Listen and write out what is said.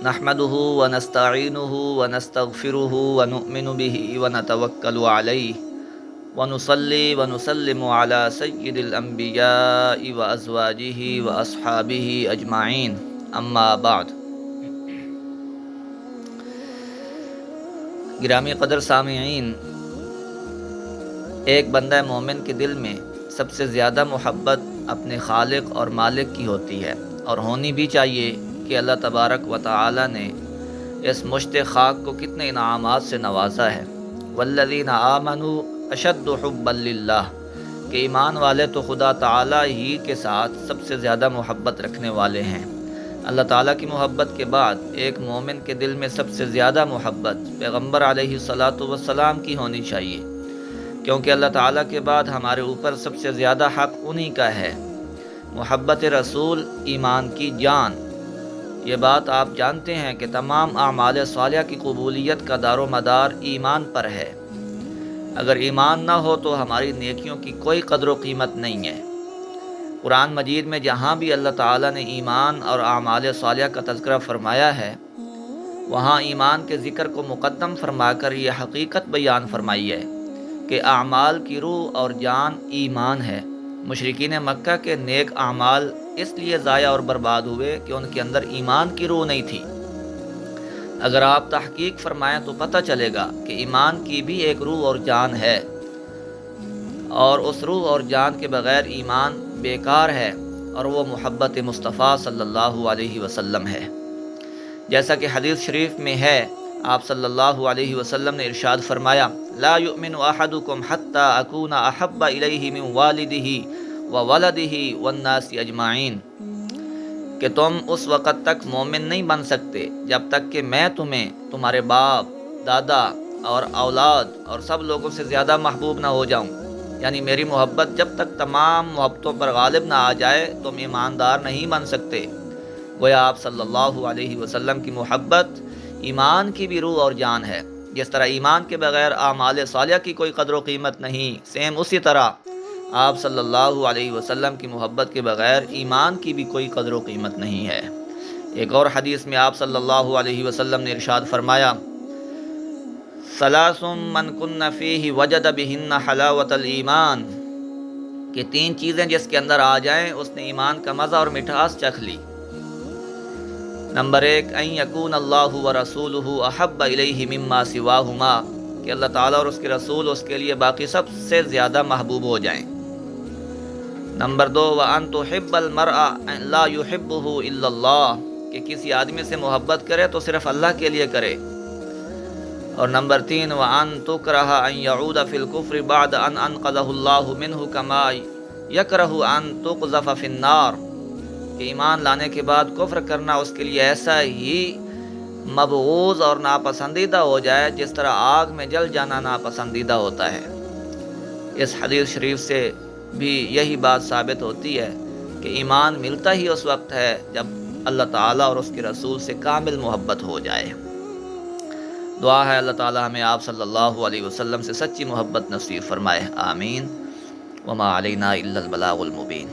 نحمده ونستعینه ونستغفره ونؤمن به ونتوکل علیہ ونصلی ونسلم علی سید الانبیاء وازواجہ واصحابہ اجمعین اما بعد۔ گرامی قدر سامعین، ایک بندہ مومن کے دل میں سب سے زیادہ محبت اپنے خالق اور مالک کی ہوتی ہے، اور ہونی بھی چاہیے کہ اللہ تبارک و تعالی نے اس مشت خاک کو کتنے انعامات سے نوازا ہے۔ والذین آمنوا اشد حبا للہ، کہ ایمان والے تو خدا تعالی ہی کے ساتھ سب سے زیادہ محبت رکھنے والے ہیں۔ اللہ تعالیٰ کی محبت کے بعد ایک مومن کے دل میں سب سے زیادہ محبت پیغمبر علیہ الصلاۃ والسلام کی ہونی چاہیے، کیونکہ اللہ تعالیٰ کے بعد ہمارے اوپر سب سے زیادہ حق انہی کا ہے۔ محبت رسول ایمان کی جان۔ یہ بات آپ جانتے ہیں کہ تمام اعمال صالحہ کی قبولیت کا دار و مدار ایمان پر ہے۔ اگر ایمان نہ ہو تو ہماری نیکیوں کی کوئی قدر و قیمت نہیں ہے۔ قرآن مجید میں جہاں بھی اللہ تعالیٰ نے ایمان اور اعمال صالحہ کا تذکرہ فرمایا ہے، وہاں ایمان کے ذکر کو مقدم فرما کر یہ حقیقت بیان فرمائی ہے کہ اعمال کی روح اور جان ایمان ہے۔ مشرکین مکہ کے نیک اعمال اس لیے ضائع اور برباد ہوئے کہ ان کے اندر ایمان کی روح نہیں تھی۔ اگر آپ تحقیق فرمائیں تو پتہ چلے گا کہ ایمان کی بھی ایک روح اور جان ہے، اور اس روح اور جان کے بغیر ایمان بیکار ہے، اور وہ محبت مصطفیٰ صلی اللہ علیہ وسلم ہے۔ جیسا کہ حدیث شریف میں ہے، آپ صلی اللہ علیہ وسلم نے ارشاد فرمایا، لا یؤمن احدکم حتی اکون احب الیہ من والدہ وولدہ والناس اجمعین، کہ تم اس وقت تک مومن نہیں بن سکتے جب تک کہ میں تمہیں تمہارے باپ، دادا اور اولاد اور سب لوگوں سے زیادہ محبوب نہ ہو جاؤں۔ یعنی میری محبت جب تک تمام محبتوں پر غالب نہ آ جائے تم ایماندار نہیں بن سکتے۔ گویا آپ صلی اللہ علیہ وسلم کی محبت ایمان کی بھی روح اور جان ہے۔ جس طرح ایمان کے بغیر اعمال صالحہ کی کوئی قدر و قیمت نہیں، سیم اسی طرح آپ صلی اللہ علیہ وسلم کی محبت کے بغیر ایمان کی بھی کوئی قدر و قیمت نہیں ہے۔ ایک اور حدیث میں آپ صلی اللہ علیہ وسلم نے ارشاد فرمایا، ثلاث من کن فیہ وجد بہن حلاوت الایمان، کہ تین چیزیں جس کے اندر آ جائیں اس نے ایمان کا مزہ اور مٹھاس چکھ لی۔ نمبر 1، ان یکون اللہ ورسولہ احب الیہ مما سواہما، کہ اللہ تعالیٰ اور اس کے رسول اس کے لیے باقی سب سے زیادہ محبوب ہو جائیں۔ نمبر 2، وان تحب المرء لا یحبہ الا اللہ، کہ کسی آدمی سے محبت کرے تو صرف اللہ کے لیے کرے۔ اور نمبر 3، وان تکرہ ان یعود فی الکفر بعد ان انقذہ اللہ منہ کما یکرہ ان تقذف فی النار، کہ ایمان لانے کے بعد کفر کرنا اس کے لیے ایسا ہی مبغوض اور ناپسندیدہ ہو جائے جس طرح آگ میں جل جانا ناپسندیدہ ہوتا ہے۔ اس حدیث شریف سے بھی یہی بات ثابت ہوتی ہے کہ ایمان ملتا ہی اس وقت ہے جب اللہ تعالیٰ اور اس کے رسول سے کامل محبت ہو جائے۔ دعا ہے اللہ تعالیٰ ہمیں آپ صلی اللہ علیہ وسلم سے سچی محبت نصیب فرمائے، آمین۔ وما علینا الا البلاغ المبین۔